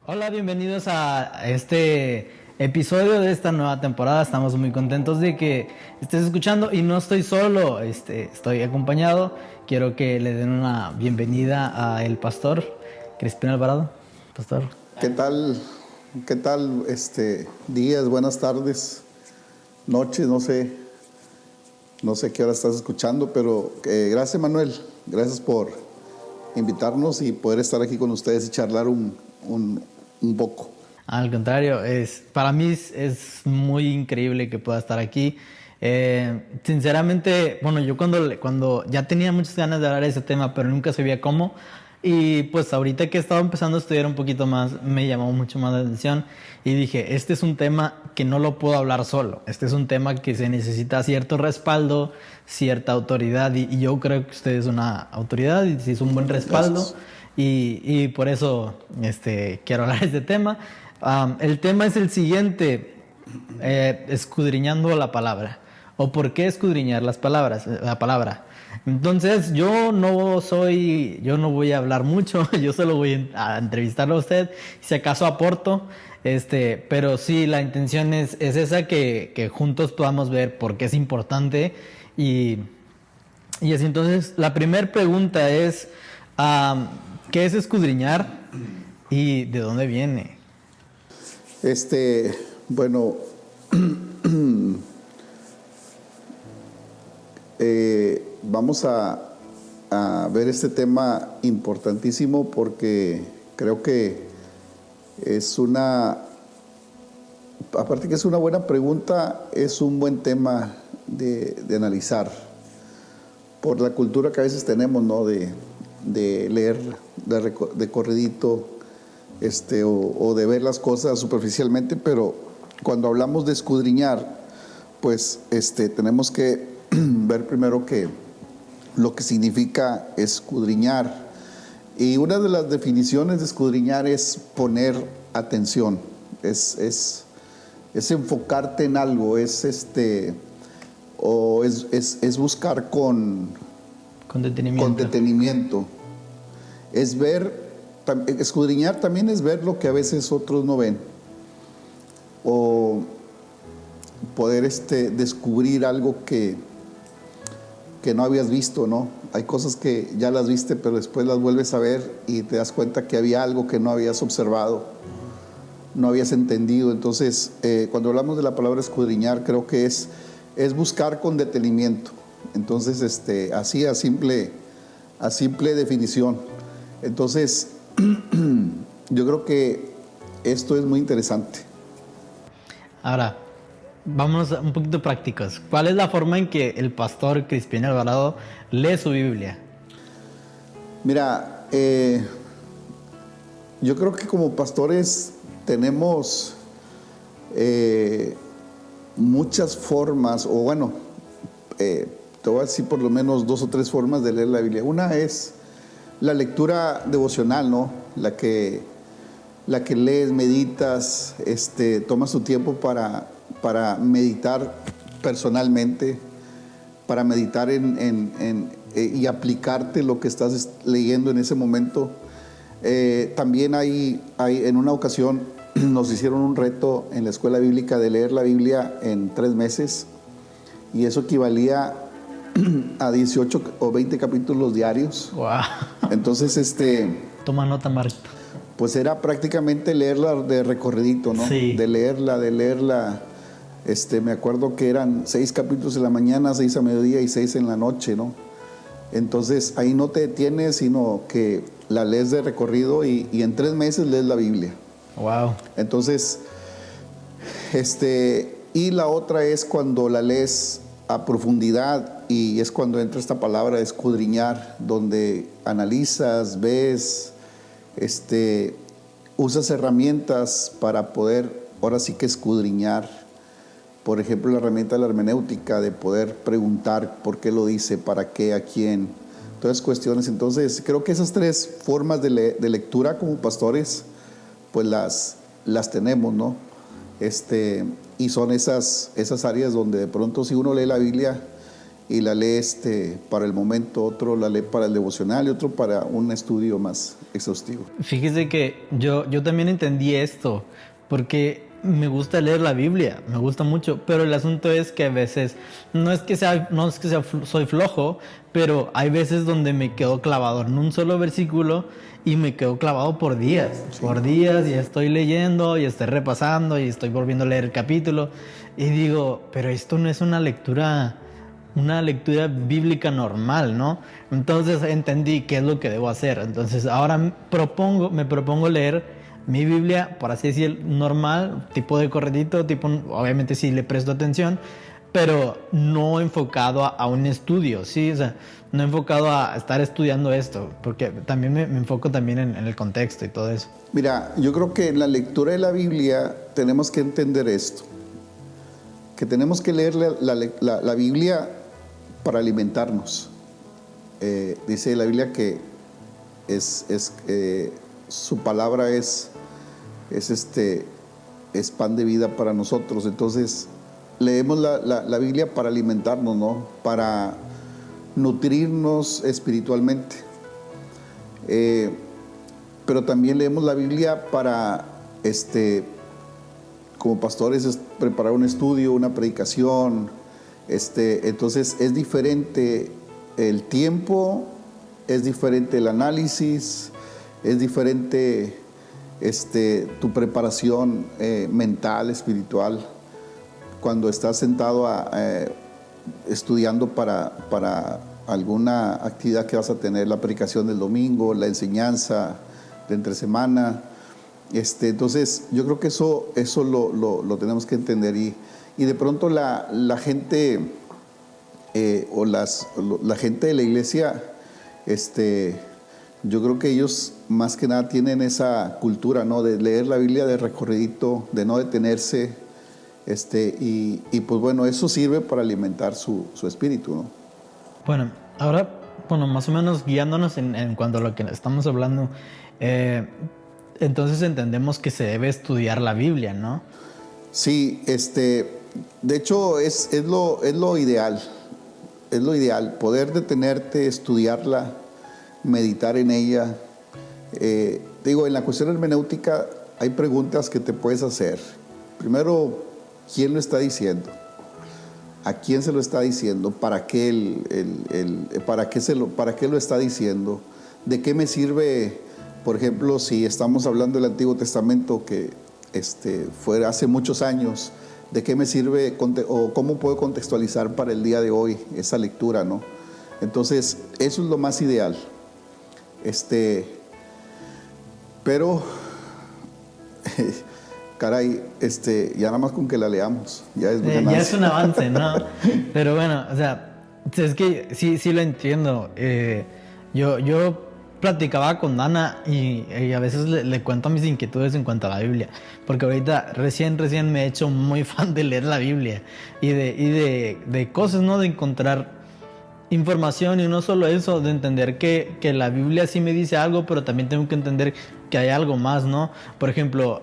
Hola, bienvenidos a este episodio de esta nueva temporada. Estamos muy contentos de que estés escuchando y no estoy solo, estoy acompañado. Quiero que le den una bienvenida a el pastor Crispín Alvarado. Pastor. ¿Qué tal? ¿Qué tal? Días, buenas tardes, noches, no sé qué hora estás escuchando, pero gracias, Manuel. Gracias por invitarnos y poder estar aquí con ustedes y charlar un poco. Al contrario, para mí es muy increíble que pueda estar aquí. Sinceramente, bueno, yo cuando ya tenía muchas ganas de hablar de ese tema, pero nunca sabía cómo. Y pues ahorita que he estado empezando a estudiar un poquito más, me llamó mucho más la atención y dije, este es un tema que no lo puedo hablar solo. Este es un tema que se necesita cierto respaldo, cierta autoridad y yo creo que usted es una autoridad y es un buen respaldo. Gracias. Y por eso quiero hablar de este tema. El tema es el siguiente, escudriñando la palabra. ¿O por qué escudriñar la palabra? Entonces, yo no voy a hablar mucho, yo solo voy a entrevistarlo a usted, si acaso aporto, pero sí, la intención es esa, que juntos podamos ver por qué es importante y así. Entonces, la primera pregunta es, ¿qué es escudriñar y de dónde viene? Bueno, vamos a ver este tema importantísimo porque creo que aparte que es una buena pregunta, es un buen tema de analizar por la cultura que a veces tenemos, ¿no? De leer de corridito, o de ver las cosas superficialmente, pero cuando hablamos de escudriñar, pues tenemos que ver primero que lo que significa escudriñar. Y una de las definiciones de escudriñar es poner atención, es enfocarte en algo, es buscar Con detenimiento. con detenimiento. Es ver, escudriñar también es ver lo que a veces otros no ven. O poder descubrir algo que no habías visto, ¿no? Hay cosas que ya las viste, pero después las vuelves a ver y te das cuenta que había algo que no habías observado, no habías entendido. Entonces, cuando hablamos de la palabra escudriñar, creo que es buscar con detenimiento. Entonces, así a simple definición. Entonces, yo creo que esto es muy interesante. Ahora, vamos un poquito prácticos. ¿Cuál es la forma en que el pastor Crispín Alvarado lee su Biblia? Mira, yo creo que como pastores tenemos muchas formas, o bueno, te voy a decir por lo menos 2 o 3 formas de leer la Biblia. Una es la lectura devocional, ¿no? La que lees, meditas, tomas tu tiempo para meditar personalmente, para meditar y aplicarte lo que estás leyendo en ese momento. También hay en una ocasión nos hicieron un reto en la escuela bíblica de leer la Biblia en 3 meses y eso equivalía a 18 o 20 capítulos diarios. Wow. Entonces, Toma nota, Marta. pues era prácticamente leerla de recorridito, ¿no? Sí. De leerla. Me acuerdo que eran 6 capítulos en la mañana, 6 a mediodía y 6 en la noche, ¿no? Entonces ahí no te detienes, sino que la lees de recorrido y en 3 meses lees la Biblia. Wow. Entonces, y la otra es cuando la lees a profundidad y es cuando entra esta palabra de escudriñar, donde analizas, ves, usas herramientas para poder, ahora sí que escudriñar. Por ejemplo, la herramienta de la hermenéutica, de poder preguntar por qué lo dice, para qué, a quién, todas cuestiones. Entonces, creo que esas 3 formas de lectura como pastores, pues las tenemos, ¿no? Y son esas áreas donde de pronto si uno lee la Biblia y la lee para el momento, otro la lee para el devocional y otro para un estudio más exhaustivo. Fíjese que yo también entendí esto, porque me gusta leer la Biblia, me gusta mucho, pero el asunto es que a veces, soy flojo, pero hay veces donde me quedo clavado en un solo versículo y me quedo clavado por días, y estoy leyendo, y estoy repasando, y estoy volviendo a leer el capítulo, y digo, pero esto no es una lectura bíblica normal, ¿no? Entonces entendí qué es lo que debo hacer. Entonces ahora me propongo leer mi Biblia, por así decir, normal, tipo de corredito, obviamente sí le presto atención, pero no enfocado a un estudio, ¿sí? O sea, no enfocado a estar estudiando esto, porque también me enfoco también en el contexto y todo eso. Mira, yo creo que en la lectura de la Biblia tenemos que entender esto, que tenemos que leer la Biblia para alimentarnos. Dice la Biblia que su palabra es pan de vida para nosotros. Entonces leemos la Biblia para alimentarnos, ¿no? Para nutrirnos espiritualmente. Pero también leemos la Biblia para como pastores preparar un estudio, una predicación. Entonces es diferente el tiempo, es diferente el análisis, es diferente tu preparación mental, espiritual, cuando estás sentado estudiando para alguna actividad que vas a tener, la predicación del domingo, la enseñanza de entre semana. Entonces yo creo que eso lo tenemos que entender, y de pronto la gente la gente de la iglesia, yo creo que ellos más que nada tienen esa cultura, ¿no? De leer la Biblia de recorridito, de no detenerse, y pues bueno, eso sirve para alimentar su espíritu, ¿no? Bueno, ahora, más o menos guiándonos en cuanto a lo que estamos hablando, entonces entendemos que se debe estudiar la Biblia, ¿no? Sí, de hecho es lo ideal, poder detenerte, estudiarla, meditar en ella. En la cuestión hermenéutica hay preguntas que te puedes hacer. Primero, ¿quién lo está diciendo? ¿A quién se lo está diciendo? ¿Para qué para qué lo está diciendo? ¿De qué me sirve, por ejemplo, si estamos hablando del Antiguo Testamento, que fue hace muchos años? ¿De qué me sirve o cómo puedo contextualizar para el día de hoy esa lectura, ¿no? Entonces, eso es lo más ideal. Pero caray, ya nada más con que la leamos, ya es ganancia. Ya es un avance, ¿no? Pero bueno, o sea, es que sí lo entiendo. Yo platicaba con Dana y a veces le cuento mis inquietudes en cuanto a la Biblia, porque ahorita recién me he hecho muy fan de leer la Biblia y de cosas, ¿no? De encontrar información, y no solo eso, de entender que la Biblia sí me dice algo, pero también tengo que entender que hay algo más, ¿no? Por ejemplo,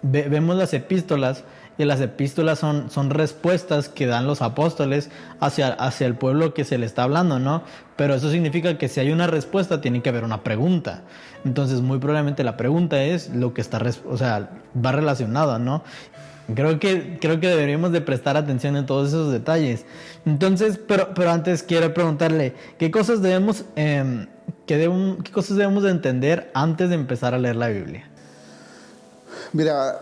vemos las epístolas, y las epístolas son respuestas que dan los apóstoles hacia el pueblo que se le está hablando, ¿no? Pero eso significa que si hay una respuesta, tiene que haber una pregunta. Entonces, muy probablemente la pregunta es lo que va relacionada, ¿no? Creo que deberíamos de prestar atención en todos esos detalles. Entonces, pero antes quiero preguntarle, ¿qué cosas debemos qué cosas debemos de entender antes de empezar a leer la Biblia? Mira,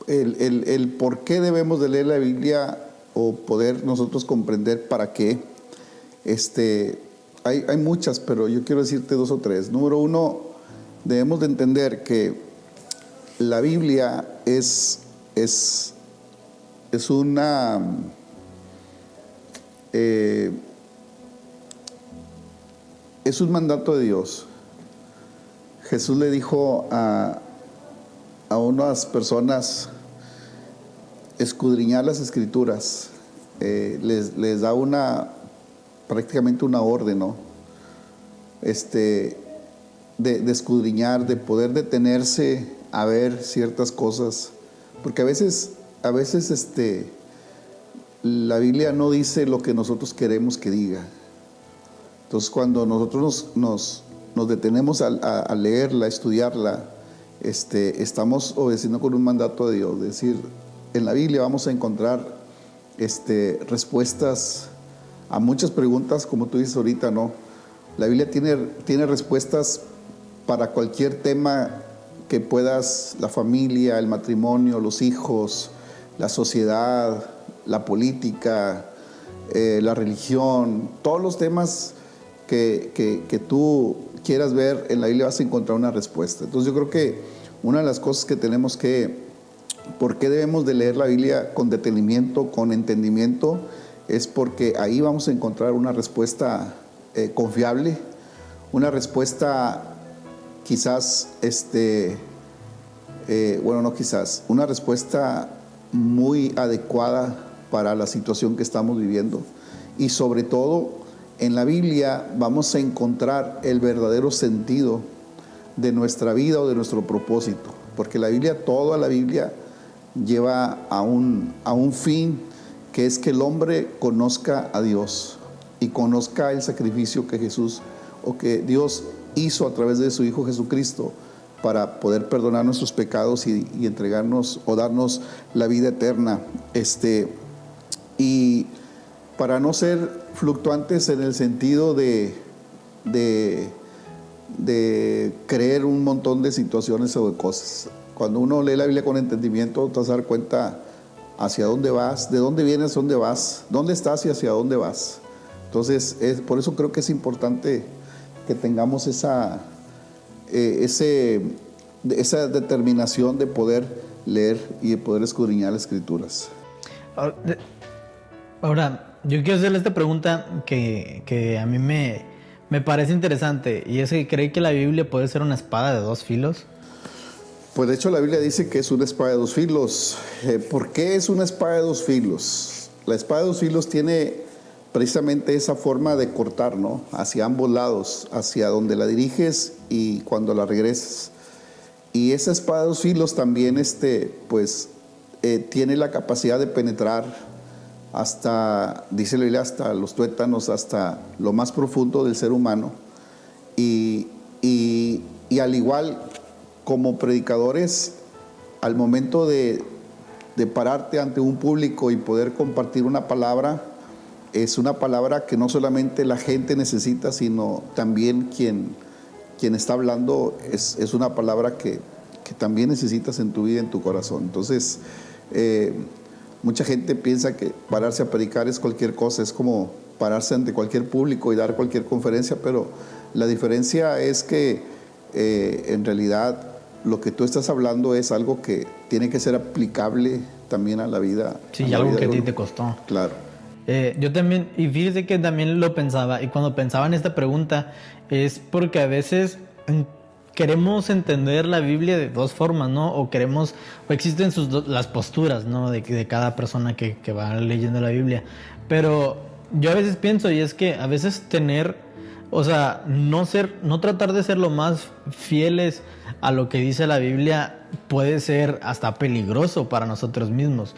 el por qué debemos de leer la Biblia, o poder nosotros comprender para qué, hay muchas, pero yo quiero decirte dos o tres. Número uno, debemos de entender que la Biblia es una es un mandato de Dios. Jesús le dijo a unas personas: escudriñar las Escrituras. Les da prácticamente una orden, ¿no? De escudriñar, de poder detenerse a ver ciertas cosas, porque a veces la Biblia no dice lo que nosotros queremos que diga. Entonces, cuando nosotros nos detenemos a leerla, a estudiarla, estamos obedeciendo con un mandato de Dios. Es decir, en la Biblia vamos a encontrar respuestas a muchas preguntas, como tú dices ahorita, ¿no? La Biblia tiene respuestas para cualquier tema que puedas, la familia, el matrimonio, los hijos, la sociedad, la política, la religión, todos los temas que tú quieras ver en la Biblia vas a encontrar una respuesta. Entonces yo creo que una de las cosas que tenemos ¿por qué debemos de leer la Biblia con detenimiento, con entendimiento? Es porque ahí vamos a encontrar una respuesta confiable, una respuesta quizás, una respuesta muy adecuada para la situación que estamos viviendo. Y sobre todo, en la Biblia vamos a encontrar el verdadero sentido de nuestra vida o de nuestro propósito, porque toda la Biblia lleva a un fin, que es que el hombre conozca a Dios y conozca el sacrificio que Dios hizo a través de su Hijo Jesucristo para poder perdonar nuestros pecados y entregarnos o darnos la vida eterna. Y para no ser fluctuantes en el sentido de creer un montón de situaciones o de cosas. Cuando uno lee la Biblia con entendimiento, te vas a dar cuenta hacia dónde vas, de dónde vienes, dónde vas, dónde estás y hacia dónde vas. Entonces, por eso creo que es importante que tengamos esa determinación de poder leer y de poder escudriñar las Escrituras. Ahora, yo quiero hacerle esta pregunta que a mí me parece interesante, y es que ¿cree que la Biblia puede ser una espada de dos filos? Pues de hecho la Biblia dice que es una espada de dos filos. ¿Por qué es una espada de dos filos? La espada de dos filos tiene precisamente esa forma de cortar, ¿no? Hacia ambos lados, hacia donde la diriges y cuando la regresas. Y esa espada de dos filos también tiene la capacidad de penetrar hasta, dice la Biblia, hasta los tuétanos, hasta lo más profundo del ser humano. Y al igual, como predicadores, al momento de pararte ante un público y poder compartir una palabra, es una palabra que no solamente la gente necesita, sino también quien está hablando es una palabra que también necesitas en tu vida, en tu corazón. Entonces, mucha gente piensa que pararse a predicar es cualquier cosa, es como pararse ante cualquier público y dar cualquier conferencia, pero la diferencia es que en realidad lo que tú estás hablando es algo que tiene que ser aplicable también a la vida. Sí, y algo que a ti te costó. Claro. Yo también, y fíjese que también lo pensaba, y cuando pensaba en esta pregunta, es porque a veces queremos entender la Biblia de dos formas, ¿no? O existen las posturas, ¿no? De cada persona que va leyendo la Biblia. Pero yo a veces pienso, y es que a veces no tratar de ser lo más fieles a lo que dice la Biblia puede ser hasta peligroso para nosotros mismos.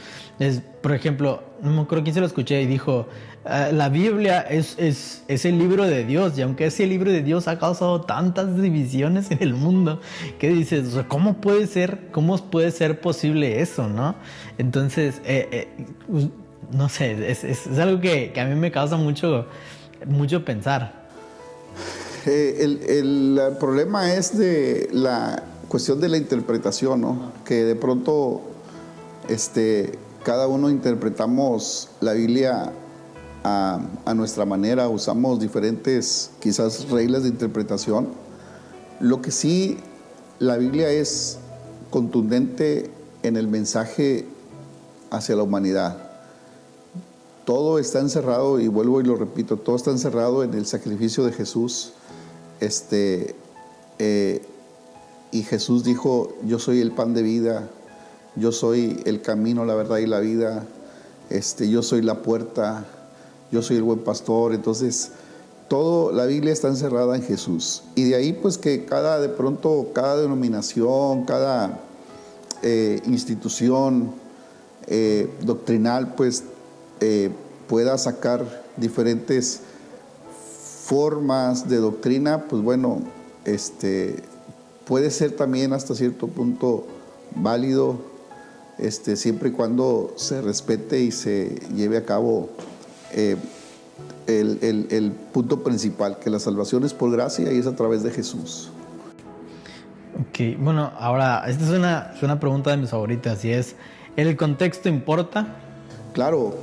Por ejemplo, no me acuerdo quién se lo escuché y dijo, la Biblia es el libro de Dios, y aunque ese libro de Dios ha causado tantas divisiones en el mundo, ¿qué dices? O sea, ¿cómo puede ser posible eso, no? Entonces, no sé, es algo que a mí me causa mucho pensar. El problema es de la cuestión de la interpretación, ¿no? Que de pronto cada uno interpretamos la Biblia a nuestra manera, usamos diferentes quizás reglas de interpretación. Lo que sí, la Biblia es contundente en el mensaje hacia la humanidad. Todo está encerrado, y vuelvo y lo repito, todo está encerrado en el sacrificio de Jesús. Y Jesús dijo: yo soy el pan de vida, yo soy el camino, la verdad y la vida, yo soy la puerta, yo soy el buen pastor. Entonces, la Biblia está encerrada en Jesús. Y de ahí pues que cada denominación, cada institución doctrinal pues pueda sacar diferentes formas de doctrina, pues bueno, puede ser también hasta cierto punto válido, siempre y cuando se respete y se lleve a cabo el punto principal, que la salvación es por gracia y es a través de Jesús. Ok, bueno, ahora, esta es una pregunta de mis favoritas y es, ¿el contexto importa? Claro,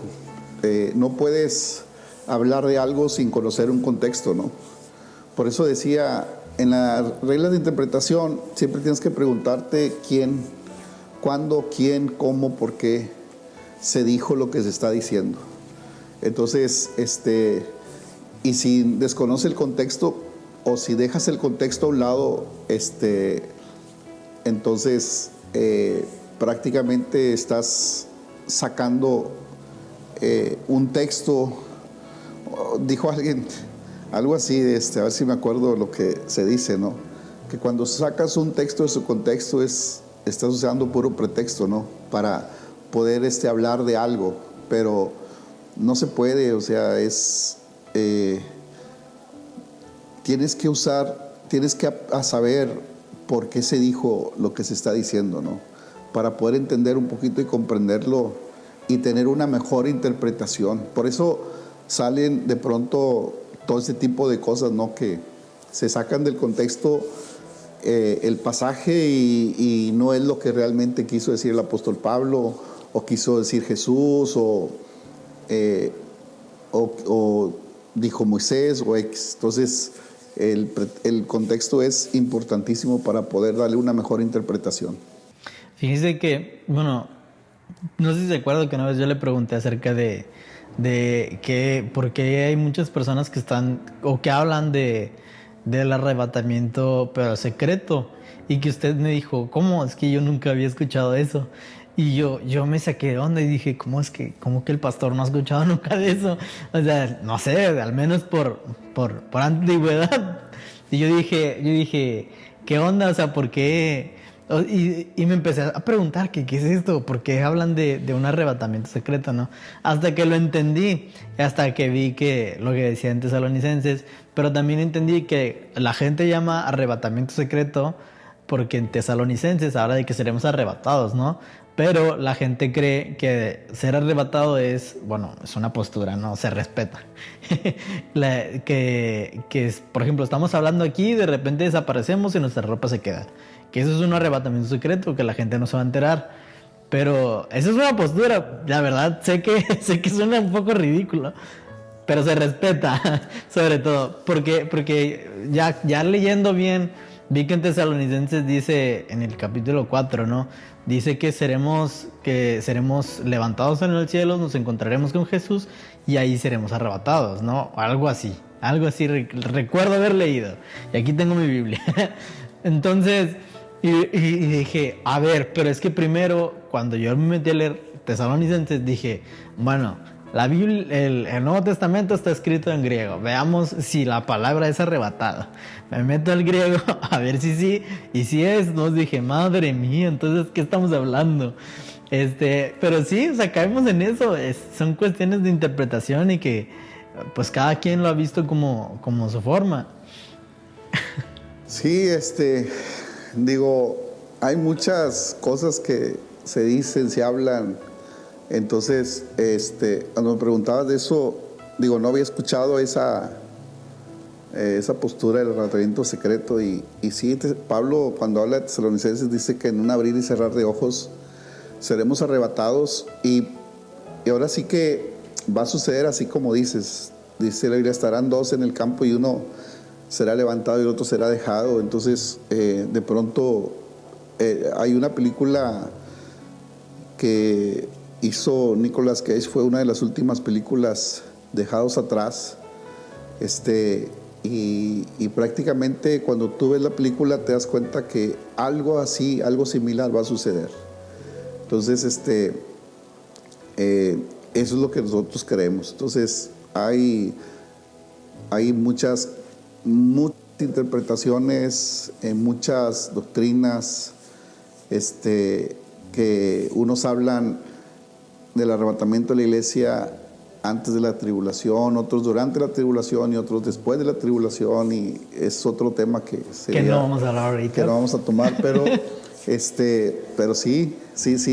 no puedes hablar de algo sin conocer un contexto, ¿no? Por eso decía, en las reglas de interpretación siempre tienes que preguntarte quién, cuándo, quién, cómo, por qué se dijo lo que se está diciendo. Entonces, y si desconoce el contexto o si dejas el contexto a un lado, entonces prácticamente estás sacando un texto. Dijo alguien algo así, a ver si me acuerdo lo que se dice, ¿no? Que cuando sacas un texto de su contexto estás usando puro pretexto, ¿no? Para poder hablar de algo, pero no se puede, o sea, tienes que saber por qué se dijo lo que se está diciendo, ¿no? Para poder entender un poquito y comprenderlo y tener una mejor interpretación. Por eso salen de pronto todo ese tipo de cosas, ¿no? Que se sacan del contexto el pasaje y no es lo que realmente quiso decir el apóstol Pablo o quiso decir Jesús o dijo Moisés o X. Entonces el contexto es importantísimo para poder darle una mejor interpretación. Fíjese que, bueno, no sé si se acuerda que una vez yo le pregunté acerca de que por qué hay muchas personas que están o que hablan del arrebatamiento pero secreto, y que usted me dijo, ¿cómo? Es que yo nunca había escuchado eso. Y yo me saqué de onda y dije, ¿cómo que el pastor no ha escuchado nunca de eso? O sea, no sé, al menos por antigüedad. Y yo dije, ¿qué onda? O sea, ¿por qué? Y me empecé a preguntar qué es esto, por qué hablan de un arrebatamiento secreto, ¿no? Hasta que lo entendí, hasta que vi que lo que decía en Tesalonicenses, pero también entendí que la gente llama arrebatamiento secreto porque en Tesalonicenses habla de que seremos arrebatados, ¿no? Pero la gente cree que ser arrebatado es, bueno, es una postura, ¿no? Se respeta. Por ejemplo, estamos hablando aquí y de repente desaparecemos y nuestra ropa se queda. Que eso es un arrebatamiento secreto, que la gente no se va a enterar. Pero esa es una postura, la verdad, sé que suena un poco ridículo, pero se respeta, sobre todo, porque ya leyendo bien, vi que en Tesalonicenses dice, en el capítulo 4, ¿no? Dice que seremos levantados en el cielo, nos encontraremos con Jesús y ahí seremos arrebatados, ¿no? Algo así recuerdo haber leído. Y aquí tengo mi Biblia. Entonces, y dije, a ver, pero es que primero, cuando yo me metí a leer Tesalonicenses, dije, bueno, la Biblia, el Nuevo Testamento está escrito en griego. Veamos si la palabra es arrebatada. Me meto al griego a ver si sí. Y si es, nos dije, madre mía, entonces, ¿qué estamos hablando? Pero sí, o sea, caemos en eso. Son cuestiones de interpretación y que, pues, cada quien lo ha visto como su forma. Sí, digo, hay muchas cosas que se dicen, se hablan. Entonces, cuando me preguntabas de eso, digo, no había escuchado esa postura del arrebatamiento secreto. Y sí, Pablo, cuando habla de Tesalonicenses, dice que en un abrir y cerrar de ojos seremos arrebatados. Y ahora sí que va a suceder así como dices. Dice la Biblia, estarán dos en el campo y uno será levantado y el otro será dejado. Entonces, de pronto, hay una película que hizo Nicolas Cage, fue una de las últimas películas dejados atrás, y prácticamente cuando tú ves la película te das cuenta que algo así, algo similar va a suceder. Entonces, eso es lo que nosotros creemos. Entonces, hay muchas interpretaciones, muchas doctrinas, que unos hablan del arrebatamiento de la iglesia antes de la tribulación, otros durante la tribulación y otros después de la tribulación, y es otro tema que no vamos a hablar ahorita. Que no vamos a tomar, pero, pero sí,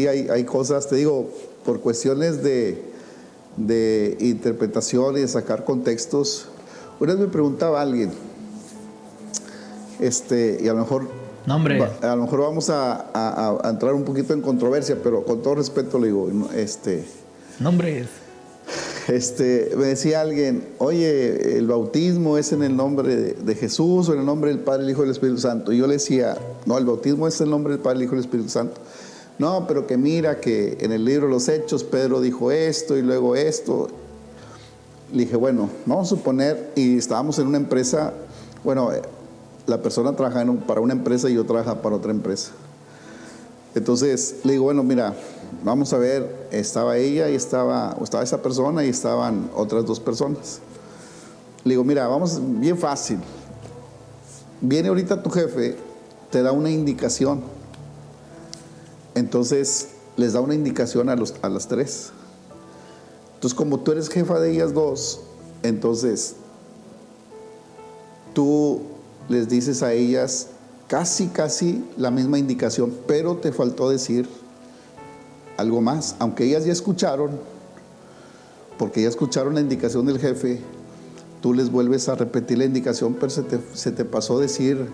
hay cosas, te digo, por cuestiones de interpretación y de sacar contextos. Una vez me preguntaba alguien, y a lo mejor vamos a entrar un poquito en controversia, pero con todo respeto le digo, nombres. Me decía alguien, oye, el bautismo es en el nombre de Jesús o en el nombre del Padre, el Hijo y el Espíritu Santo. Y yo le decía, no, el bautismo es en el nombre del Padre, el Hijo y el Espíritu Santo. No, pero que mira que en el libro de los Hechos Pedro dijo esto y luego esto. Le dije, bueno, vamos a suponer, y estábamos en una empresa, bueno, la persona trabaja para una empresa y yo trabajaba para otra empresa. Entonces le digo, bueno, mira, vamos a ver, estaba ella y estaba esa persona y estaban otras dos personas. Le digo, mira, vamos, bien fácil. Viene ahorita tu jefe, te da una indicación. Entonces les da una indicación a las tres. Entonces, como tú eres jefa de ellas dos, entonces tú les dices a ellas casi la misma indicación, pero te faltó decir algo más, aunque ellas ya escucharon, porque ya escucharon la indicación del jefe, tú les vuelves a repetir la indicación, pero se te pasó decir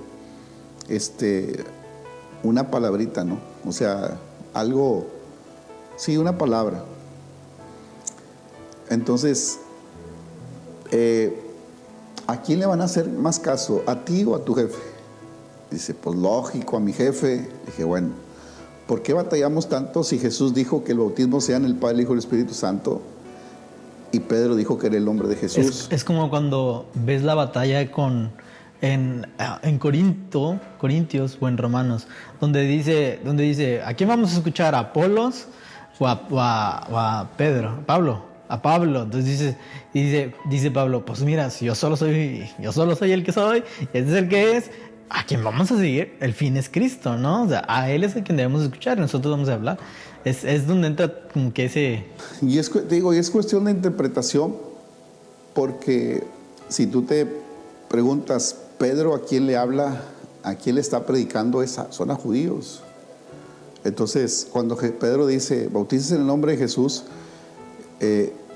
una palabrita, ¿no? O sea, algo, sí, una palabra. Entonces, ¿a quién le van a hacer más caso? ¿A ti o a tu jefe? Dice, pues lógico, a mi jefe. Dije, bueno, ¿por qué batallamos tanto si Jesús dijo que el bautismo sea en el Padre, el Hijo y el Espíritu Santo? Y Pedro dijo que era el nombre de Jesús. Es como cuando ves la batalla en Corintios o en Romanos, donde dice, ¿a quién vamos a escuchar? ¿A Apolos o a Pedro? A Pablo. Entonces dice Pablo, pues mira, si yo solo soy el que soy, y este es el que es, ¿a quién vamos a seguir? El fin es Cristo, ¿no? O sea, a Él es el quien debemos escuchar y nosotros vamos a hablar. Es donde entra como que ese... Y es cuestión de interpretación, porque si tú te preguntas, Pedro, ¿a quién le habla? ¿A quién le está predicando? Son a judíos. Entonces, cuando Pedro dice, bautícense en el nombre de Jesús,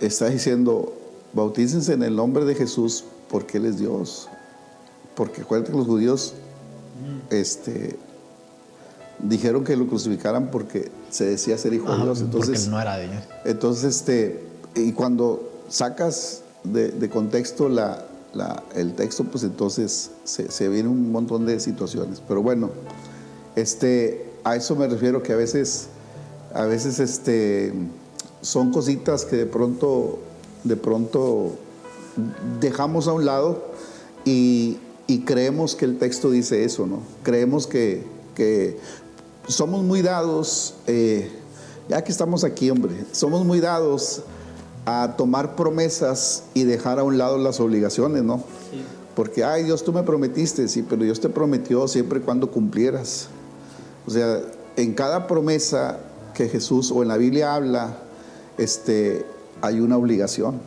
está diciendo, bautícense en el nombre de Jesús porque Él es Dios. Porque acuérdate que los judíos dijeron que lo crucificaran porque se decía ser hijo de Dios. Entonces, porque no era de Dios. Entonces, y cuando sacas de contexto el texto, pues entonces se viene un montón de situaciones. Pero bueno, a eso me refiero, que a veces son cositas que de pronto dejamos a un lado y creemos que el texto dice eso, ¿no? Creemos que somos muy dados, ya que estamos aquí, hombre, somos muy dados a tomar promesas y dejar a un lado las obligaciones, ¿no? Sí. Porque, ay, Dios, tú me prometiste, sí, pero Dios te prometió siempre y cuando cumplieras. O sea, en cada promesa que Jesús o en la Biblia habla, hay una obligación.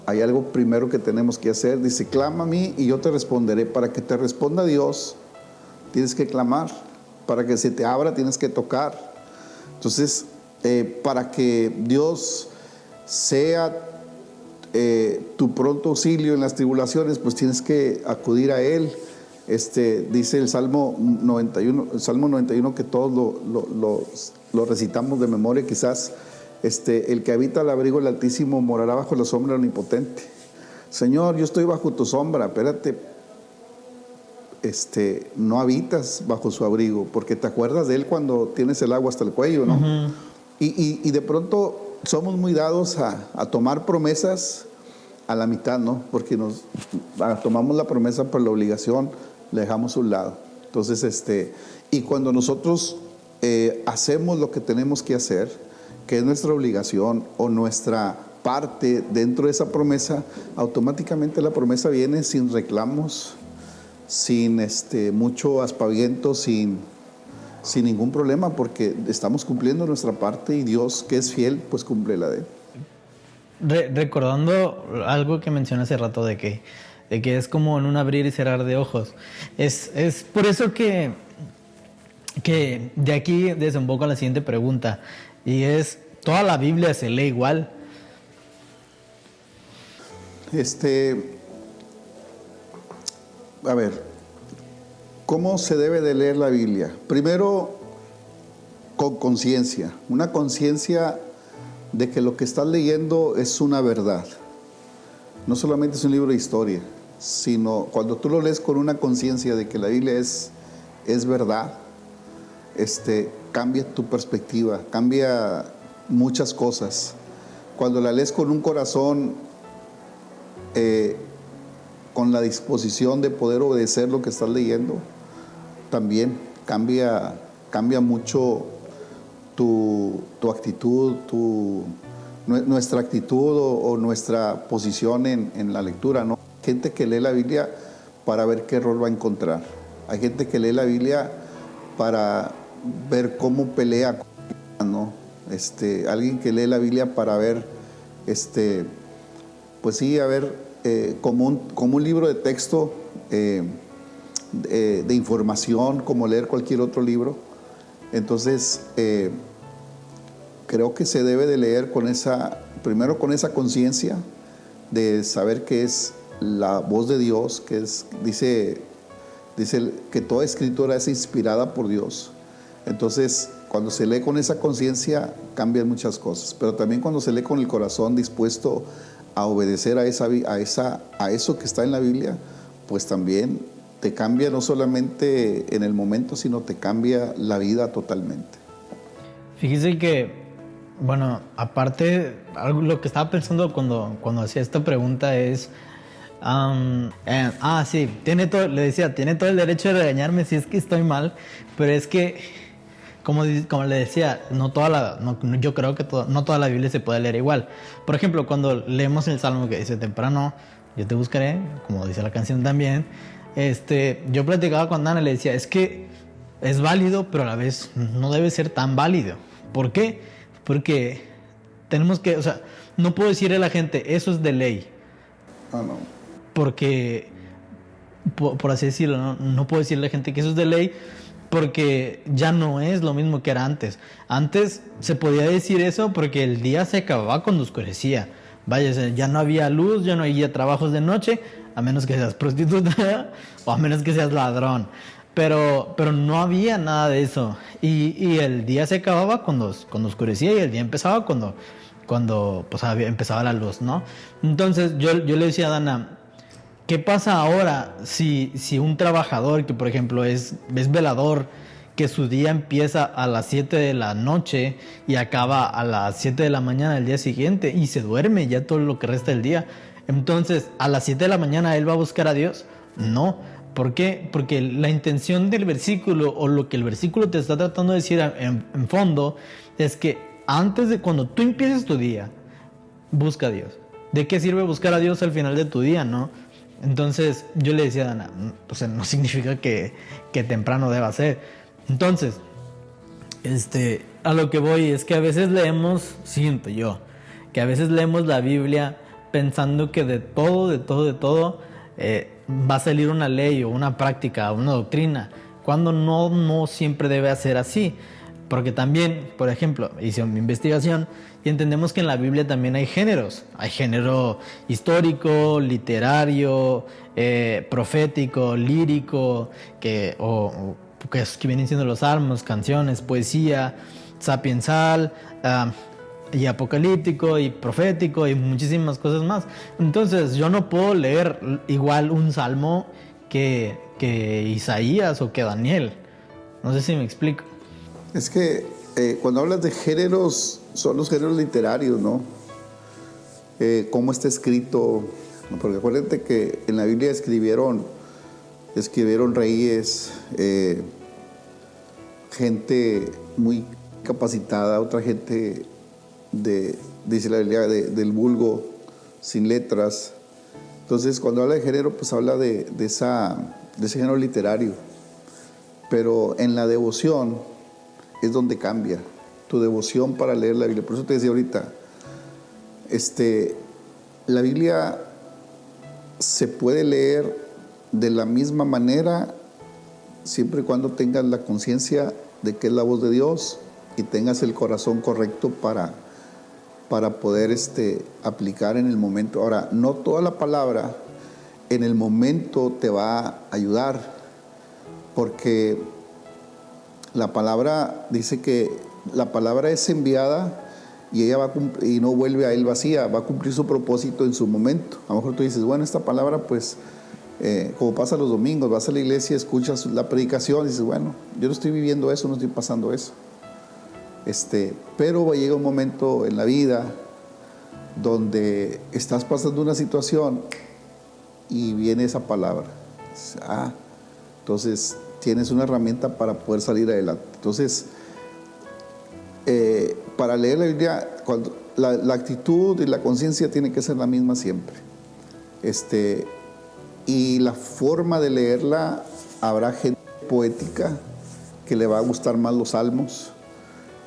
Hay algo primero que tenemos que hacer. Dice, clama a mí y yo te responderé. Para que te responda Dios, tienes que clamar. Para que se te abra, tienes que tocar. Entonces, para que Dios sea tu pronto auxilio en las tribulaciones, pues tienes que acudir a Él. Dice el Salmo 91, que todos lo recitamos de memoria, quizás. El que habita al abrigo del Altísimo morará bajo la sombra del Omnipotente. Señor, yo estoy bajo tu sombra, espérate. No habitas bajo su abrigo, porque te acuerdas de Él cuando tienes el agua hasta el cuello, ¿no? Uh-huh. Y de pronto somos muy dados a tomar promesas a la mitad, ¿no? Porque tomamos la promesa por la obligación, la dejamos a un lado. Entonces, y cuando nosotros hacemos lo que tenemos que hacer, que es nuestra obligación o nuestra parte dentro de esa promesa, automáticamente la promesa viene sin reclamos, sin mucho aspaviento, sin ningún problema, porque estamos cumpliendo nuestra parte y Dios, que es fiel, pues cumple la de Él. recordando algo que mencioné hace rato de que es como en un abrir y cerrar de ojos. Es por eso que de aquí desemboco a la siguiente pregunta. Y es, ¿toda la Biblia se lee igual? A ver, ¿cómo se debe de leer la Biblia? Primero, con conciencia. Una conciencia de que lo que estás leyendo es una verdad. No solamente es un libro de historia, sino cuando tú lo lees con una conciencia de que la Biblia es verdad, cambia tu perspectiva, cambia muchas cosas. Cuando la lees con un corazón, con la disposición de poder obedecer lo que estás leyendo, también cambia mucho tu actitud, nuestra actitud o nuestra posición en la lectura, ¿no? Hay gente que lee la Biblia para ver qué error va a encontrar. Hay gente que lee la Biblia para ver cómo pelea, ¿no? Alguien que lee la Biblia para ver, pues sí, a ver, como un libro de texto, de información, como leer cualquier otro libro. Entonces, creo que se debe de leer primero con esa conciencia de saber que es la voz de Dios, dice que toda escritura es inspirada por Dios. Entonces, cuando se lee con esa conciencia, cambian muchas cosas. Pero también cuando se lee con el corazón dispuesto a obedecer a eso que está en la Biblia, pues también te cambia no solamente en el momento, sino te cambia la vida totalmente. Fíjese que, bueno, aparte, lo que estaba pensando cuando hacía esta pregunta es, sí, le decía, tiene todo el derecho de regañarme si es que estoy mal, pero es que, como le decía, yo creo que no toda la Biblia se puede leer igual. Por ejemplo, cuando leemos el Salmo que dice, temprano yo te buscaré, como dice la canción también, yo platicaba con Dana y le decía, es que es válido, pero a la vez no debe ser tan válido. ¿Por qué? Porque tenemos que, o sea, no puedo decirle a la gente, eso es de ley. No. Porque, por así decirlo, no puedo decirle a la gente que eso es de ley, porque ya no es lo mismo que era antes. Antes se podía decir eso porque el día se acababa cuando oscurecía. Vaya, ya no había luz, ya no había trabajos de noche, a menos que seas prostituta o a menos que seas ladrón. Pero no había nada de eso. Y el día se acababa cuando oscurecía y el día empezaba cuando pues, empezaba la luz, ¿no? Entonces yo le decía a Dana, ¿qué pasa ahora si un trabajador que, por ejemplo, es velador, que su día empieza a las 7 de la noche y acaba a las 7 de la mañana del día siguiente y se duerme ya todo lo que resta del día? Entonces, ¿a las 7 de la mañana él va a buscar a Dios? No. ¿Por qué? Porque la intención del versículo o lo que el versículo te está tratando de decir en fondo es que antes de cuando tú empieces tu día, busca a Dios. ¿De qué sirve buscar a Dios al final de tu día, no? Entonces yo le decía a Dana, o sea, no significa que temprano deba ser. Entonces, a lo que voy es que a veces leemos, siento yo, que a veces leemos la Biblia pensando que de todo va a salir una ley o una práctica, una doctrina, cuando no siempre debe ser así. Porque también, por ejemplo, hice una investigación y entendemos que en la Biblia también hay géneros. Hay género histórico, literario, profético, lírico, que vienen siendo los salmos, canciones, poesía, sapiensal, y apocalíptico y profético y muchísimas cosas más. Entonces yo no puedo leer igual un salmo que Isaías o que Daniel. No sé si me explico. Es que cuando hablas de géneros, son los géneros literarios, ¿no? Cómo está escrito, ¿no? Porque acuérdate que en la Biblia escribieron reyes, gente muy capacitada, otra gente dice la Biblia, del vulgo, sin letras. Entonces, cuando habla de género, pues habla de ese género literario. Pero en la devoción es donde cambia tu devoción para leer la Biblia. Por eso te decía ahorita, la Biblia se puede leer de la misma manera siempre y cuando tengas la conciencia de que es la voz de Dios y tengas el corazón correcto para poder aplicar en el momento. Ahora, no toda la palabra en el momento te va a ayudar, porque la palabra dice que la palabra es enviada y ella y no vuelve a él vacía, va a cumplir su propósito en su momento. A lo mejor tú dices, bueno, esta palabra pues, como pasa los domingos, vas a la iglesia, escuchas la predicación y dices, bueno, yo no estoy viviendo eso, no estoy pasando eso. Pero llega un momento en la vida donde estás pasando una situación y viene esa palabra. Entonces tienes una herramienta para poder salir adelante. Entonces, para leer la Biblia, la actitud y la conciencia tiene que ser la misma siempre. Y la forma de leerla, habrá gente poética que le va a gustar más los salmos,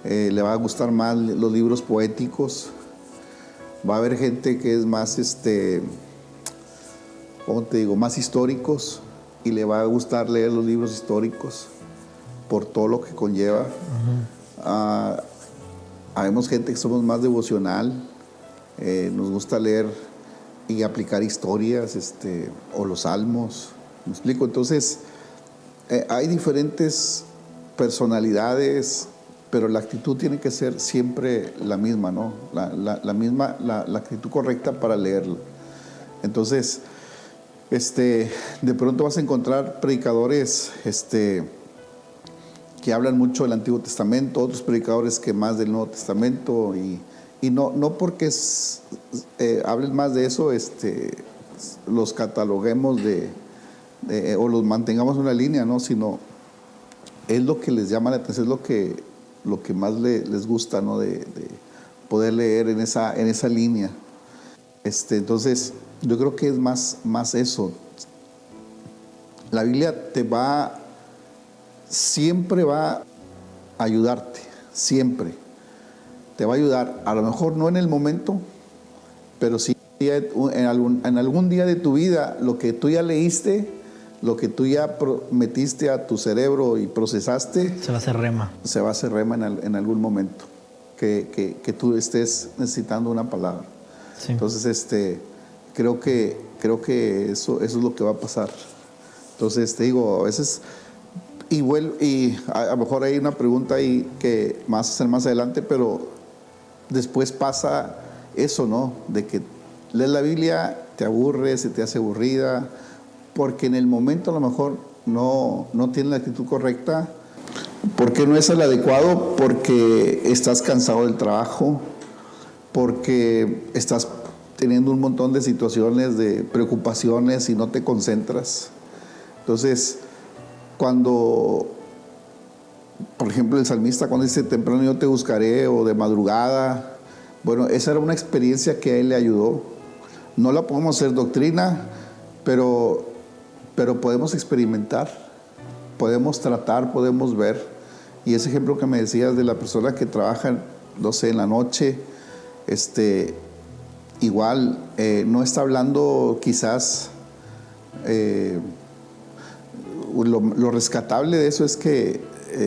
le va a gustar más los libros poéticos. Va a haber gente que es más, ¿cómo te digo?, más históricos, y le va a gustar leer los libros históricos por todo lo que conlleva. Habemos gente que somos más devocional, nos gusta leer y aplicar historias, o los salmos. ¿Me explico? Entonces, hay diferentes personalidades, pero la actitud tiene que ser siempre la misma, ¿no? La actitud correcta para leerlo. Entonces, de pronto vas a encontrar predicadores que hablan mucho del Antiguo Testamento, otros predicadores que más del Nuevo Testamento, y no porque hablen más de eso, los cataloguemos o los mantengamos en una línea, ¿no? Sino es lo que les llama la atención, es lo que más les gusta, ¿no? De poder leer en esa línea. Entonces, yo creo que es más eso. La Biblia siempre va a ayudarte, siempre. Te va a ayudar, a lo mejor no en el momento, pero sí en algún día de tu vida, lo que tú ya leíste, lo que tú ya metiste a tu cerebro y procesaste, se va a hacer rema. Se va a hacer rema en algún momento que tú estés necesitando una palabra. Sí. Entonces, creo que eso es lo que va a pasar. Entonces, te digo, a veces, y a lo mejor hay una pregunta ahí que más hacer más adelante, pero después pasa eso, ¿no? De que lees la Biblia, te aburre, se te hace aburrida, porque en el momento a lo mejor no tienes la actitud correcta, porque no es el adecuado, porque estás cansado del trabajo, porque estás teniendo un montón de situaciones, de preocupaciones y no te concentras. Entonces, cuando, por ejemplo, el salmista cuando dice temprano yo te buscaré, o de madrugada, bueno, esa era una experiencia que a él le ayudó. No la podemos hacer doctrina, pero podemos experimentar, podemos tratar, podemos ver. Y ese ejemplo que me decías de la persona que trabaja, no sé, en la noche, igual, no está hablando quizás, lo rescatable de eso es que,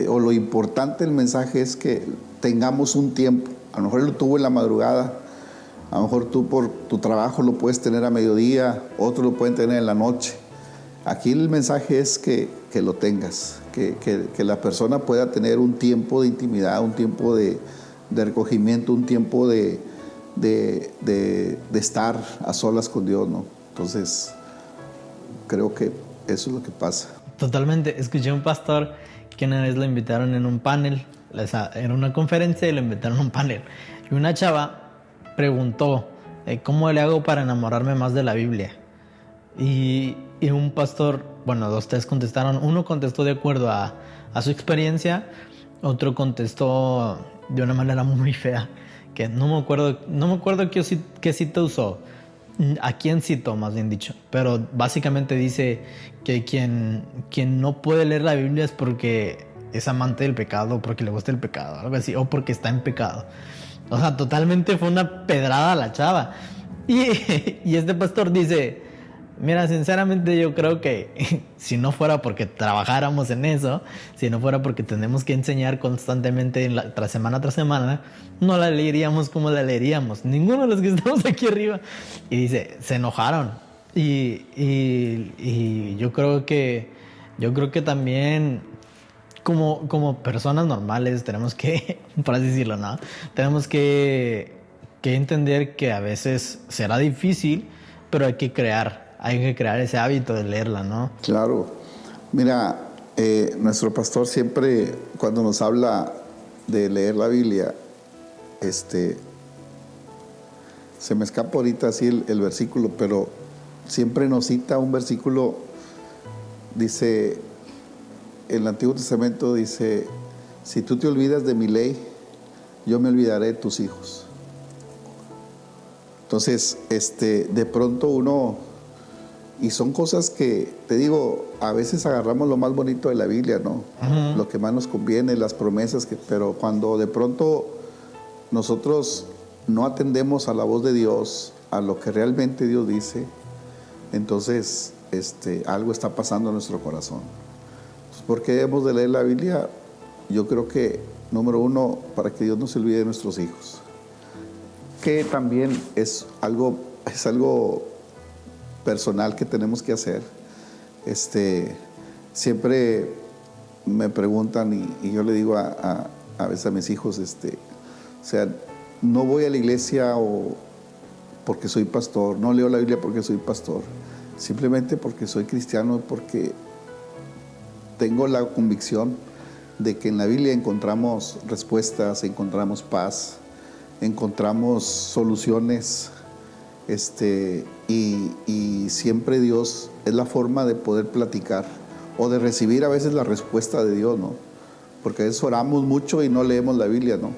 o lo importante del mensaje es que tengamos un tiempo. A lo mejor él lo tuvo en la madrugada, a lo mejor tú por tu trabajo lo puedes tener a mediodía, otros lo pueden tener en la noche. Aquí el mensaje es que lo tengas, que la persona pueda tener un tiempo de intimidad, un tiempo de recogimiento, un tiempo de estar a solas con Dios, ¿no? Entonces, creo que eso es lo que pasa. Totalmente. Escuché a un pastor que una vez lo invitaron en un panel, en una conferencia, y lo invitaron a un panel. Y una chava preguntó, ¿cómo le hago para enamorarme más de la Biblia? Y un pastor, bueno, dos, tres contestaron. Uno contestó de acuerdo a su experiencia, otro contestó de una manera muy fea, que no me acuerdo qué cita usó, a quién citó, más bien dicho, pero básicamente dice que quien no puede leer la Biblia es porque es amante del pecado, porque le gusta el pecado, algo así, o porque está en pecado. O sea, totalmente fue una pedrada a la chava. Y, y este pastor dice, mira, sinceramente yo creo que si no fuera porque trabajáramos en eso, si no fuera porque tenemos que enseñar constantemente tras semana, no la leeríamos como la leeríamos. Ninguno de los que estamos aquí arriba. Y dice, se enojaron. Y yo creo que también como personas normales tenemos que, por así decirlo, ¿no? Tenemos que entender que a veces será difícil, pero hay que crear ese hábito de leerla, ¿no? Claro. Mira, nuestro pastor siempre, cuando nos habla de leer la Biblia, se me escapa ahorita así el versículo, pero siempre nos cita un versículo, dice, en el Antiguo Testamento dice, si tú te olvidas de mi ley, yo me olvidaré de tus hijos. Entonces, de pronto uno, y son cosas que, te digo, a veces agarramos lo más bonito de la Biblia, ¿no? Uh-huh. Lo que más nos conviene, las promesas, pero cuando de pronto nosotros no atendemos a la voz de Dios, a lo que realmente Dios dice, entonces algo está pasando en nuestro corazón. Entonces, ¿por qué debemos de leer la Biblia? Yo creo que, número uno, para que Dios no se olvide de nuestros hijos, que también es algo personal que tenemos que hacer. Siempre me preguntan y yo le digo a veces a mis hijos, o sea, no voy a la iglesia porque soy pastor, no leo la Biblia porque soy pastor, simplemente porque soy cristiano, porque tengo la convicción de que en la Biblia encontramos respuestas, encontramos paz, encontramos soluciones, y siempre Dios es la forma de poder platicar o de recibir a veces la respuesta de Dios, ¿no? Porque a veces oramos mucho y no leemos la Biblia, ¿no?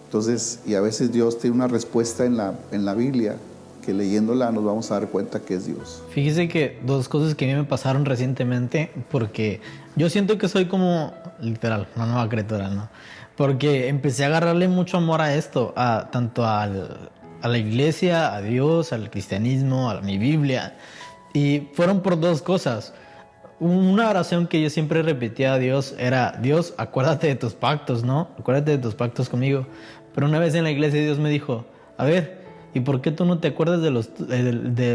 Entonces, y a veces Dios tiene una respuesta en la Biblia que leyéndola nos vamos a dar cuenta que es Dios. Fíjese que dos cosas que a mí me pasaron recientemente, porque yo siento que soy como, literal, una nueva criatura, ¿no? Porque empecé a agarrarle mucho amor a esto, tanto a la iglesia, a Dios, al cristianismo, a mi Biblia. Y fueron por dos cosas. Una oración que yo siempre repetía a Dios era, Dios, acuérdate de tus pactos, ¿no? Acuérdate de tus pactos conmigo. Pero una vez en la iglesia Dios me dijo, a ver, ¿y por qué tú no te acuerdas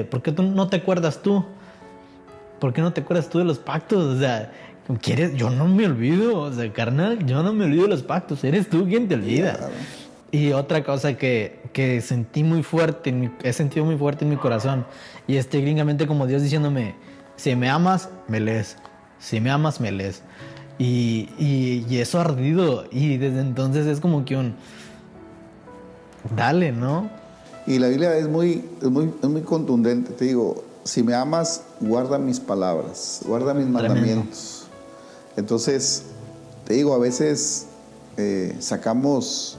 por qué tú no te acuerdas tú? ¿Por qué no te acuerdas tú de los pactos? O sea, ¿quieres? Yo no me olvido, o sea, carnal, yo no me olvido de los pactos, eres tú quien te olvida. Claro. Y otra cosa que sentí muy fuerte, he sentido muy fuerte en mi corazón, y gringamente como Dios diciéndome, si me amas, me lees, si me amas, me lees. Y eso ha ardido, y desde entonces es como que dale, ¿no? Y la Biblia es muy contundente, te digo, si me amas, guarda mis palabras, guarda mis mandamientos. Entonces, te digo, a veces sacamos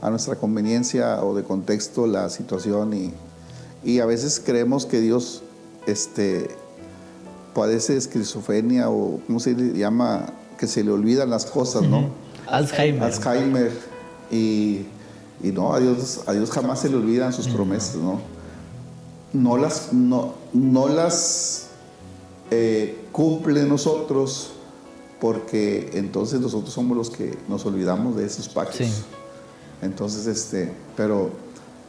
a nuestra conveniencia o de contexto la situación y a veces creemos que Dios padece esquizofrenia o ¿cómo se le llama? Que se le olvidan las cosas, ¿no? Alzheimer. Y no, a Dios jamás se le olvidan sus promesas, ¿no? No las cumple nosotros, porque entonces nosotros somos los que nos olvidamos de esos pactos. Sí. Entonces, pero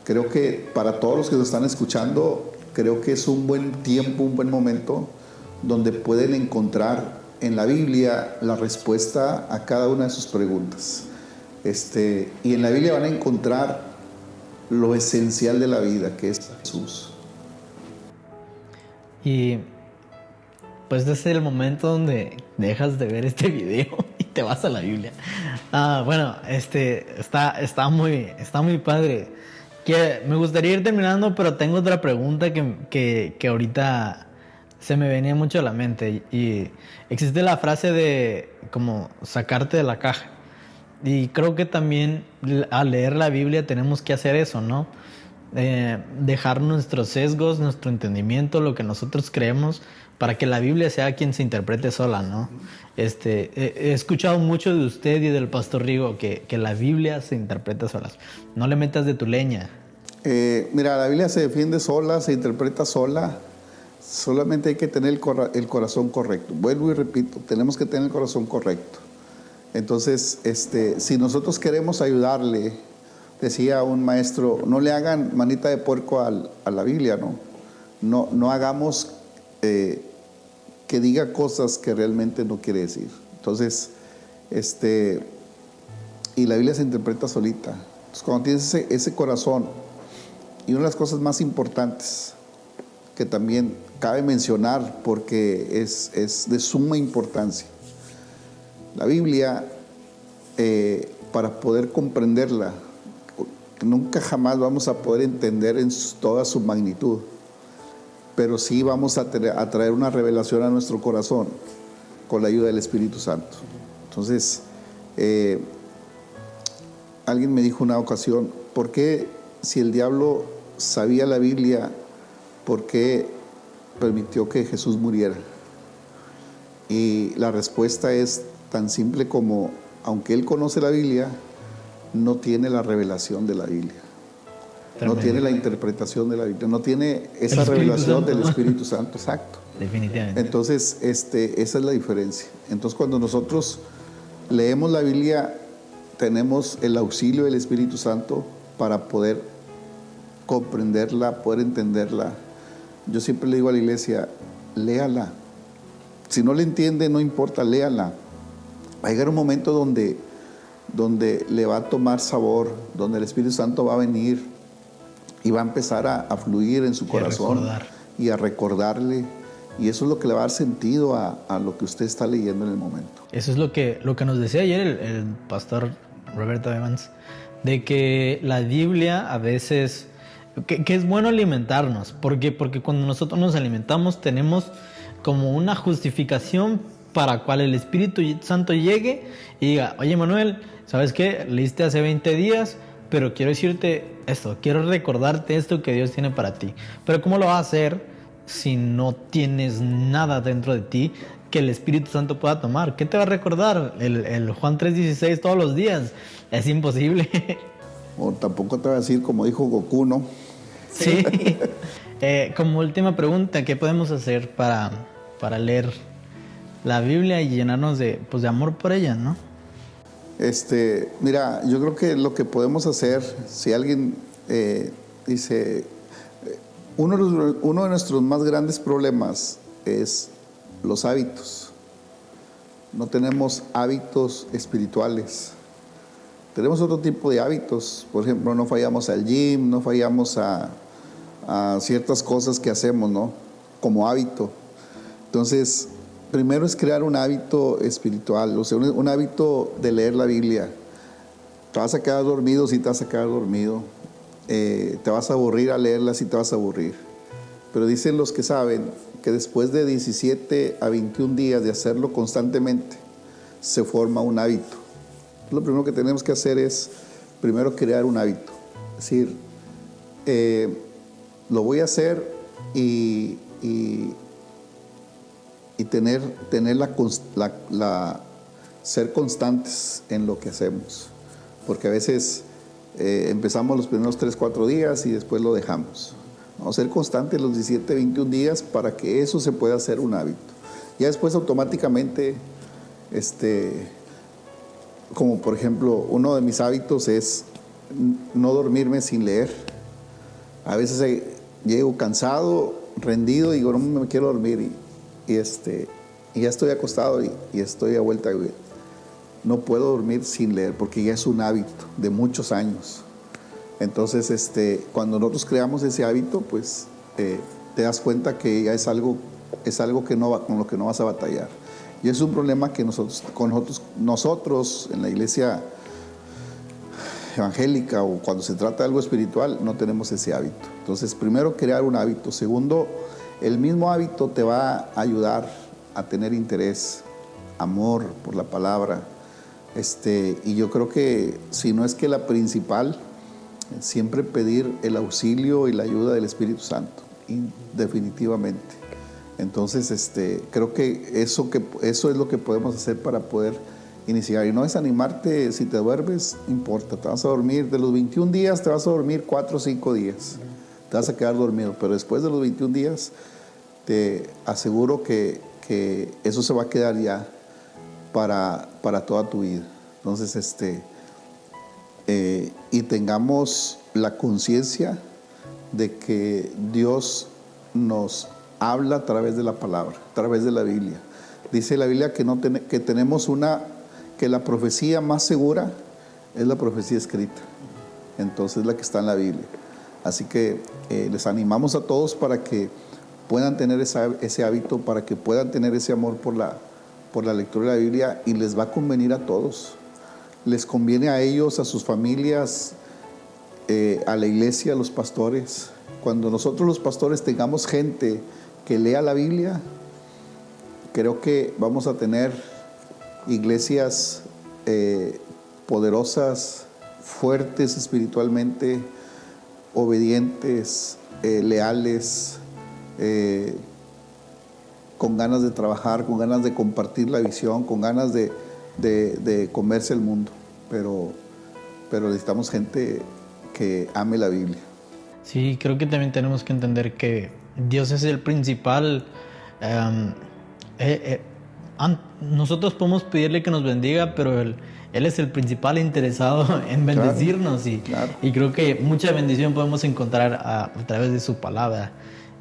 creo que para todos los que nos están escuchando, creo que es un buen tiempo, un buen momento donde pueden encontrar en la Biblia la respuesta a cada una de sus preguntas. Y en la Biblia van a encontrar lo esencial de la vida, que es Jesús. Y pues ese es el momento donde dejas de ver este video y te vas a la Biblia. Bueno, está muy padre. Que me gustaría ir terminando, pero tengo otra pregunta que ahorita se me venía mucho a la mente. Y existe la frase de como sacarte de la caja. Y creo que también al leer la Biblia tenemos que hacer eso, ¿no? dejar nuestros sesgos, nuestro entendimiento, lo que nosotros creemos, para que la Biblia sea quien se interprete sola, ¿no? He escuchado mucho de usted y del pastor Rigo que la Biblia se interpreta sola. No le metas de tu leña. Mira, la Biblia se defiende sola, se interpreta sola. Solamente hay que tener el corazón correcto. Vuelvo y repito, tenemos que tener el corazón correcto. Entonces, si nosotros queremos ayudarle, decía un maestro, no le hagan manita de puerco a la Biblia, ¿no? No hagamos que diga cosas que realmente no quiere decir. Entonces, y la Biblia se interpreta solita. Entonces, cuando tienes ese corazón, y una de las cosas más importantes que también cabe mencionar porque es de suma importancia, la Biblia, para poder comprenderla, nunca jamás vamos a poder entender en toda su magnitud, pero sí vamos a traer una revelación a nuestro corazón con la ayuda del Espíritu Santo. Entonces, alguien me dijo una ocasión, ¿por qué si el diablo sabía la Biblia, por qué permitió que Jesús muriera? Y la respuesta es tan simple como, aunque él conoce la Biblia, no tiene la revelación de la Biblia. Tremendo. No tiene la interpretación de la Biblia, no tiene esa revelación del Espíritu Santo, exacto. Definitivamente. Entonces, esa es la diferencia. Entonces, cuando nosotros leemos la Biblia, tenemos el auxilio del Espíritu Santo para poder comprenderla, poder entenderla. Yo siempre le digo a la iglesia, léala. Si no le entiende, no importa, léala. Va a llegar un momento donde le va a tomar sabor, donde el Espíritu Santo va a venir y va a empezar a fluir en su corazón y a recordarle, y eso es lo que le va a dar sentido a lo que usted está leyendo en el momento. Eso es lo que nos decía ayer el pastor Roberto Evans, de que la Biblia a veces, que es bueno alimentarnos, porque cuando nosotros nos alimentamos tenemos como una justificación para cual el Espíritu Santo llegue y diga, oye Manuel, ¿sabes qué? Leíste hace 20 días, pero quiero decirte esto, quiero recordarte esto que Dios tiene para ti. Pero ¿cómo lo vas a hacer si no tienes nada dentro de ti que el Espíritu Santo pueda tomar? ¿Qué te va a recordar? El Juan 3:16 todos los días. Es imposible. O tampoco te va a decir como dijo Goku, ¿no? Sí. Como última pregunta, ¿qué podemos hacer para leer la Biblia y llenarnos de amor por ella, ¿no? Mira, yo creo que lo que podemos hacer, si alguien dice, uno de nuestros más grandes problemas es los hábitos. No tenemos hábitos espirituales. Tenemos otro tipo de hábitos. Por ejemplo, no fallamos al gym, no fallamos a ciertas cosas que hacemos, ¿no? Como hábito. Entonces, primero es crear un hábito espiritual, o sea, un hábito de leer la Biblia. Te vas a quedar dormido, sí te vas a quedar dormido. Te vas a aburrir a leerla, sí te vas a aburrir. Pero dicen los que saben que después de 17 a 21 días de hacerlo constantemente, se forma un hábito. Lo primero que tenemos que hacer es, primero, crear un hábito. Es decir, lo voy a hacer y ser constantes en lo que hacemos, porque a veces empezamos los primeros 3-4 días y después lo dejamos. Vamos a ser constantes los 17-21 días para que eso se pueda hacer un hábito. Ya después automáticamente, como por ejemplo, uno de mis hábitos es no dormirme sin leer. A veces llego cansado, rendido y digo, no me quiero dormir y ya estoy acostado y estoy a vuelta. No puedo dormir sin leer porque ya es un hábito de muchos años. Entonces, cuando nosotros creamos ese hábito, pues te das cuenta que ya es algo con lo que no vas a batallar. Y es un problema que nosotros en la iglesia evangélica o cuando se trata de algo espiritual no tenemos ese hábito. Entonces, primero, crear un hábito. Segundo, el mismo hábito te va a ayudar a tener interés, amor por la palabra. Y yo creo que, si no es que la principal, siempre pedir el auxilio y la ayuda del Espíritu Santo, definitivamente. Entonces, creo que eso es lo que podemos hacer para poder iniciar. Y no desanimarte si te duermes, no importa, te vas a dormir. De los 21 días te vas a dormir 4 o 5 días. Te vas a quedar dormido, pero después de los 21 días te aseguro que eso se va a quedar ya para toda tu vida. Entonces, y tengamos la conciencia de que Dios nos habla a través de la palabra, a través de la Biblia. Dice la Biblia que tenemos que la profecía más segura es la profecía escrita. Entonces, la que está en la Biblia. Así que les animamos a todos para que puedan tener ese hábito, para que puedan tener ese amor por la lectura de la Biblia, y les va a convenir a todos. Les conviene a ellos, a sus familias, a la iglesia, a los pastores. Cuando nosotros los pastores tengamos gente que lea la Biblia, creo que vamos a tener iglesias poderosas, fuertes espiritualmente, obedientes, leales, con ganas de trabajar, con ganas de compartir la visión, con ganas de comerse el mundo. Pero necesitamos gente que ame la Biblia. Sí, creo que también tenemos que entender que Dios es el principal. Nosotros podemos pedirle que nos bendiga, pero Él es el principal interesado en bendecirnos. Claro. Y creo que mucha bendición podemos encontrar a través de su palabra.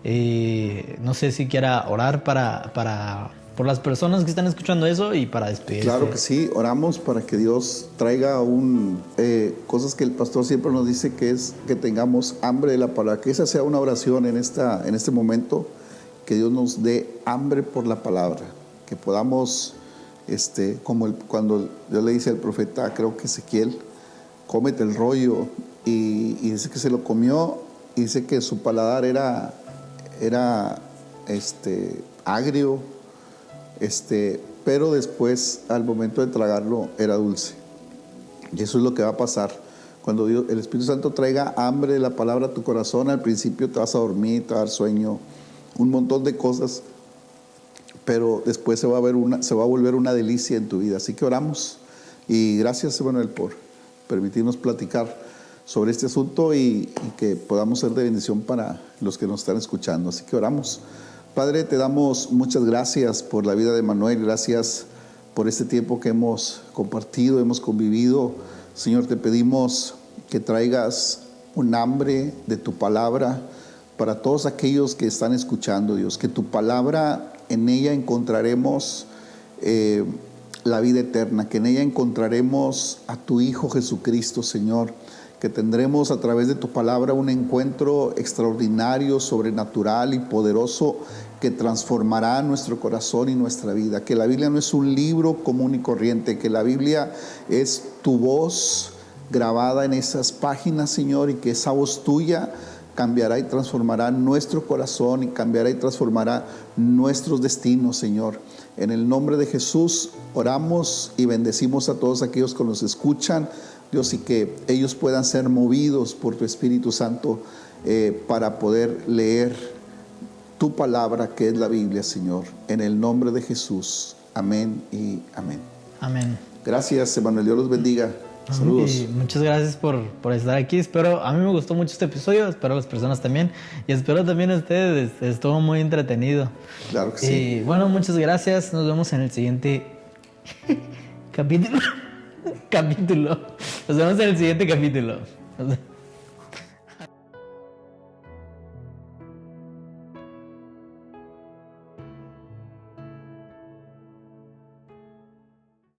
No sé si quiera orar por las personas que están escuchando eso y para despedirse. Claro que sí, oramos para que Dios traiga cosas que el pastor siempre nos dice, que es que tengamos hambre de la palabra, que esa sea una oración en este momento, que Dios nos dé hambre por la palabra, que podamos, cuando Dios le dice al profeta, creo que Ezequiel, cómete el rollo, y dice que se lo comió, y dice que su paladar era agrio, pero después, al momento de tragarlo, era dulce. Y eso es lo que va a pasar. Cuando el Espíritu Santo traiga hambre de la palabra a tu corazón, al principio te vas a dormir, te va a dar sueño, un montón de cosas, pero después se va a volver una delicia en tu vida. Así que oramos. Y gracias, Emanuel, por permitirnos platicar sobre este asunto y que podamos ser de bendición para los que nos están escuchando. Así que oramos. Padre, te damos muchas gracias por la vida de Emanuel, gracias por este tiempo que hemos compartido, hemos convivido. Señor, te pedimos que traigas un hambre de tu palabra para todos aquellos que están escuchando, Dios, que tu palabra, en ella encontraremos la vida eterna, que en ella encontraremos a tu Hijo Jesucristo, Señor, que tendremos a través de tu palabra un encuentro extraordinario, sobrenatural y poderoso que transformará nuestro corazón y nuestra vida. Que la Biblia no es un libro común y corriente, que la Biblia es tu voz grabada en esas páginas, Señor, y que esa voz tuya cambiará y transformará nuestro corazón y cambiará y transformará nuestros destinos, Señor. En el nombre de Jesús oramos y bendecimos a todos aquellos que nos escuchan, Dios, y que ellos puedan ser movidos por tu Espíritu Santo para poder leer tu palabra, que es la Biblia, Señor. En el nombre de Jesús. Amén y amén. Amén. Gracias, Emanuel. Dios los bendiga. Saludos. Y muchas gracias por estar aquí. A mí me gustó mucho este episodio, espero a las personas también, y espero también a ustedes. Estuvo muy entretenido. Claro que sí. Y bueno, muchas gracias. Nos vemos en el siguiente capítulo. Nos vemos en el siguiente capítulo.